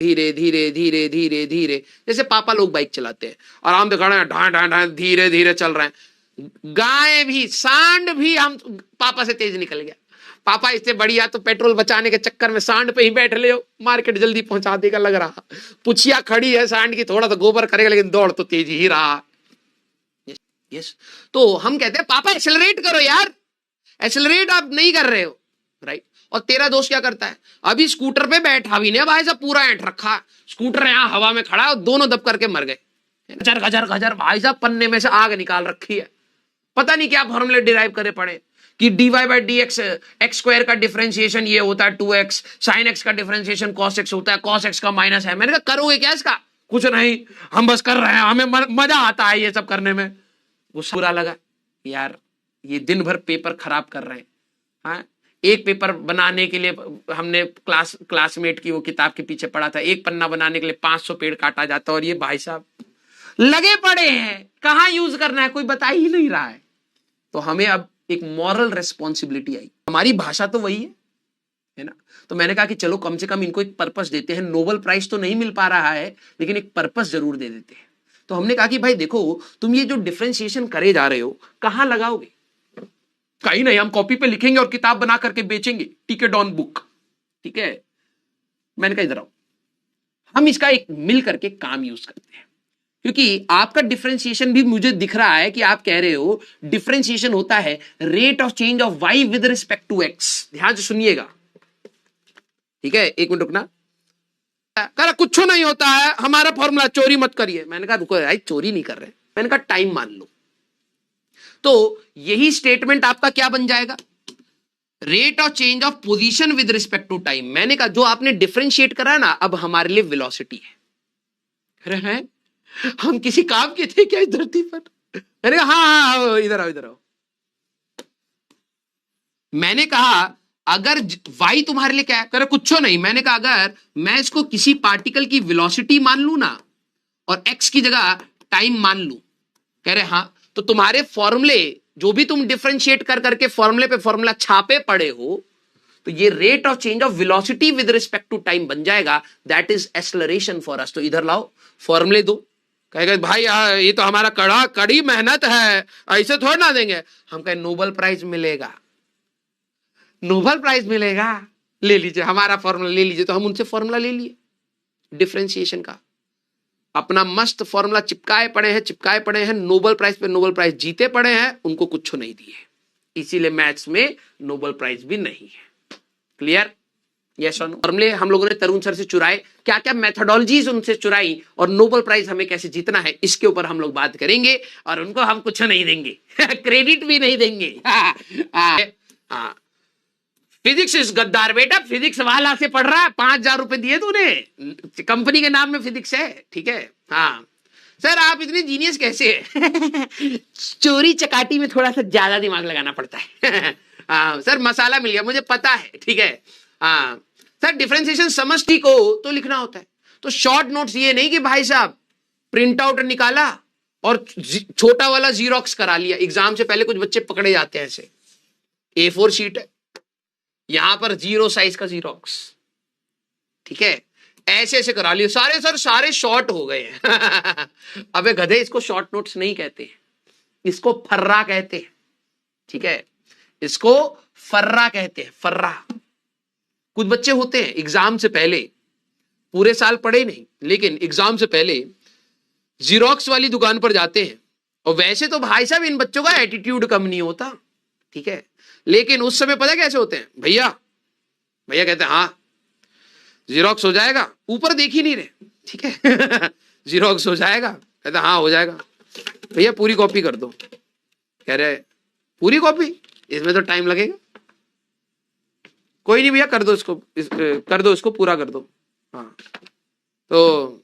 धीरे धीरे धीरे धीरे धीरे, जैसे पापा लोग बाइक चलाते हैं आराम से खड़े हैं, ढां ढां ढां धीरे धीरे चल रहे हैं। गाय भी, सांड भी हम पापा से तेज निकल गया। पापा इससे बढ़िया तो पेट्रोल बचाने के चक्कर में सांड पे ही बैठ ले हो, मार्केट जल्दी पहुंचा देगा लग रहा। पुछिया खड़ी है सांड की, थोड़ा सा गोबर करेगा लेकिन दौड़ तो तेज ही रहा। यस, तो हम कहते हैं पापा एक्सेलरेट करो यार, एक्सेलरेट आप नहीं कर रहे हो, राइट। और तेरा दोस्त क्या करता है, अभी स्कूटर पे बैठा भी नहीं भाई साहब, पूरा ऐंठ रखा, स्कूटर यहां हवा में खड़ा है और दोनों दब करके मर गए। गजर गजर गजर भाई साहब, पन्ने में से आग निकाल रखी है, पता नहीं क्या फॉर्मूले डिराइव करे पड़े कि dy by D x, x square का डिफरेंशिएशन ये होता है 2x, साइन एक्स का डिफरेंशिएशन cos x होता है, cos x का माइनस है। मैंने कहा करोगे क्या इसका? कुछ नहीं, हम बस कर रहे हैं, हमें मजा आता है ये सब करने में। वो बुरा लगा यार, ये दिन भर पेपर खराब कर रहे हैं। हाँ, एक पेपर बनाने के लिए हमने क्लासमेट की वो किताब के पीछे पढ़ा था, एक पन्ना बनाने के लिए 500 पेड़ काटा जाता, और ये भाई साहब लगे पड़े हैं, कहां यूज करना है कोई बता ही नहीं रहा है। तो हमें अब एक मॉरल रेस्पॉन्सिबिलिटी आई, हमारी भाषा तो वही है ना। तो मैंने कहा कि चलो कम से कम इनको एक पर्पस देते हैं, नोबेल प्राइज तो नहीं मिल पा रहा है लेकिन एक पर्पस जरूर दे देते हैं। तो हमने कहा कि भाई देखो, तुम ये जो डिफरेंशिएशन करे जा रहे हो कहां लगाओगे? कहीं नहीं, हम कॉपी पे लिखेंगे और किताब बना करके बेचेंगे, टिकट ऑन बुक, ठीक है। मैंने कहा इधर आओ, हम इसका एक मिल करके काम यूज करते हैं, क्योंकि आपका डिफरेंशिएशन भी मुझे दिख रहा है कि आप कह रहे हो डिफरेंशिएशन होता है rate of change of y with respect to x। ध्यान से सुनिएगा, ठीक है, एक मिनट रुकना। कह कुछ नहीं होता है, हमारा फॉर्मूला चोरी मत करिए। मैंने कहा रुको भाई, चोरी नहीं कर रहे। मैंने कहा टाइम मान लो, तो यही स्टेटमेंट आपका क्या बन जाएगा, rate of change of position with respect to time. मैंने कहा जो आपने डिफरेंशिएट करा ना, अब हमारे लिए वेलोसिटी है। अरे हैं, हम किसी काम के थे क्या इस धरती पर? अरे हाँ हाँ, इधर आओ इधर आओ। मैंने कहा अगर y तुम्हारे लिए क्या है, करे कुछ नहीं। मैंने कहा अगर मैं इसको किसी पार्टिकल की वेलोसिटी मान लू ना, और x की जगह टाइम मान लू, कह रहे हाँ, तो तुम्हारे फॉर्मूले जो भी तुम डिफरेंशिएट कर करके फॉर्मूले पे फॉर्मूला छापे पड़े हो, तो ये rate of change of velocity with respect to time बन जाएगा। That is acceleration for us. तो इधर लाओ फॉर्मूले दो। कहेगा भाई ये तो हमारा कड़ी मेहनत है, ऐसे थोड़ा ना देंगे। हम कहे नोबेल प्राइज मिलेगा, नोबेल प्राइज मिलेगा, ले लीजिए हमारा फॉर्मूला ले लीजिए। तो हम उनसे फॉर्मूला ले लिए डिफरेंशिएशन का, अपना मस्त फॉर्मूला चिपकाए पड़े हैं, नोबेल प्राइज पे नोबेल प्राइज जीते पड़े हैं, उनको कुछ नहीं दिए। इसीलिए मैथ्स में नोबेल प्राइज भी नहीं है। क्लियर? यस और नो? फॉर्मूले हम लोगों ने तरुण सर से चुराए, क्या क्या मेथोडोलॉजीज उनसे चुराई, और नोबेल प्राइज हमें कैसे जीतना है, इसके ऊपर हम लोग बात करेंगे। और उनको हम कुछ नहीं देंगे क्रेडिट भी नहीं देंगे। फिजिक्स इस गद्दार बेटा, फिजिक्स वाला से पढ़ रहा है, 5,000 रुपए दिए तूने, कंपनी के नाम में फिजिक्स है, ठीक है। हाँ सर, आप इतने जीनियस कैसे है? चोरी चकाटी में थोड़ा सा ज्यादा दिमाग लगाना पड़ता है। हाँ सर, मसाला मिल गया, मुझे पता है, ठीक है। हाँ सर, डिफरेंशिएशन समष्टि को तो लिखना होता है, तो शॉर्ट नोट्स ये नहीं कि भाई साहब प्रिंट आउट निकाला और छोटा वाला जीरोक्स करा लिया। एग्जाम से पहले कुछ बच्चे पकड़े जाते हैं, ऐसे A4 शीट है, यहां पर 0 साइज का जीरोक्स, ठीक है, ऐसे ऐसे करा लिया सारे। सर सारे शॉर्ट हो गए हैं। अबे गधे, इसको शॉर्ट नोट्स नहीं कहते, इसको फर्रा कहते हैं, ठीक है, इसको फर्रा कहते हैं, फर्रा। कुछ बच्चे होते हैं एग्जाम से पहले, पूरे साल पढ़े नहीं, लेकिन एग्जाम से पहले जीरोक्स वाली दुकान पर जाते हैं। और वैसे तो भाई साहब इन बच्चों का एटीट्यूड कम नहीं होता, ठीक है, लेकिन उस समय पता कैसे होते हैं, भैया भैया कहते हैं हाँ जीरोक्स हो जाएगा, ऊपर देख ही नहीं रहे, ठीक है। जीरोक्स हो जाएगा, कहते हाँ हो जाएगा। भैया पूरी कॉपी कर दो, कह रहे पूरी कॉपी, इसमें तो टाइम लगेगा। कोई नहीं भैया, कर दो इसको, कर दो इसको, पूरा कर दो। हाँ, तो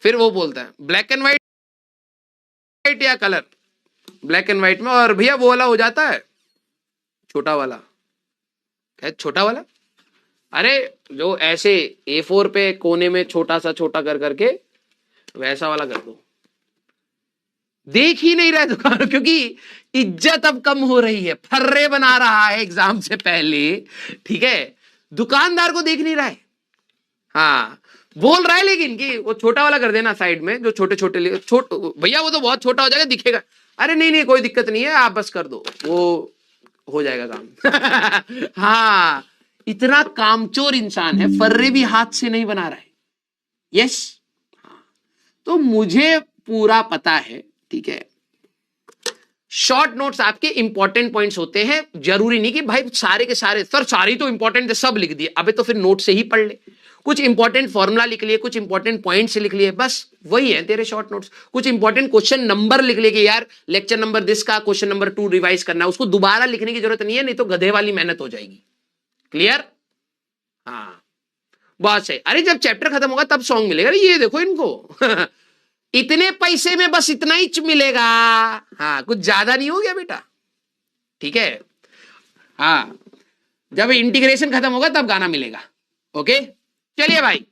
फिर वो बोलता है ब्लैक एंड व्हाइट या कलर, ब्लैक एंड व्हाइट में, और भैया वो वाला हो जाता है छोटा वाला, है छोटा वाला। अरे जो ऐसे A4 पे कोने में छोटा सा छोटा कर करके वैसा वाला कर दो। देख ही नहीं रहे दुकान, क्योंकि इज्जत अब कम हो रही है, फर्रे बना रहा है एग्जाम से पहले, ठीक है, दुकानदार को देख नहीं रहा है। हाँ, बोल रहा है लेकिन कि वो छोटा वाला कर देना साइड में, जो छोटे छोटे भैया वो तो बहुत छोटा हो जाएगा दिखेगा। अरे नहीं नहीं कोई दिक्कत नहीं है, आप बस कर दो, वो हो जाएगा काम। हाँ, इतना कामचोर इंसान है, फर्रे भी हाथ से नहीं बना रहा है। यस, तो मुझे पूरा पता है, ठीक है। शॉर्ट नोट्स आपके इंपॉर्टेंट पॉइंट्स होते हैं, जरूरी नहीं कि भाई सारे के सारे सर सारी तो इंपॉर्टेंट है सब लिख दिए, अबे तो फिर नोट से ही पढ़ ले। कुछ इंपॉर्टेंट फॉर्मूला लिख लिए, कुछ इंपॉर्टेंट पॉइंट से लिख लिए, बस वही है तेरे शॉर्ट नोट्स। कुछ इंपॉर्टेंट क्वेश्चन नंबर लिख लिए कि यार लेक्चर नंबर दिस का क्वेश्चन नंबर 2 रिवाइज करना है, उसको दोबारा लिखने की जरूरत नहीं है, नहीं तो गधे वाली मेहनत हो जाएगी। क्लियर? हाँ, बहुत सही। अरे जब चैप्टर खत्म होगा तब सॉन्ग मिलेगा। ये देखो इनको इतने पैसे में बस इतना ही मिलेगा। हाँ, कुछ ज्यादा नहीं हो गया बेटा, ठीक है। हाँ, जब इंटीग्रेशन खत्म होगा तब गाना मिलेगा। ओके, चलिए भाई।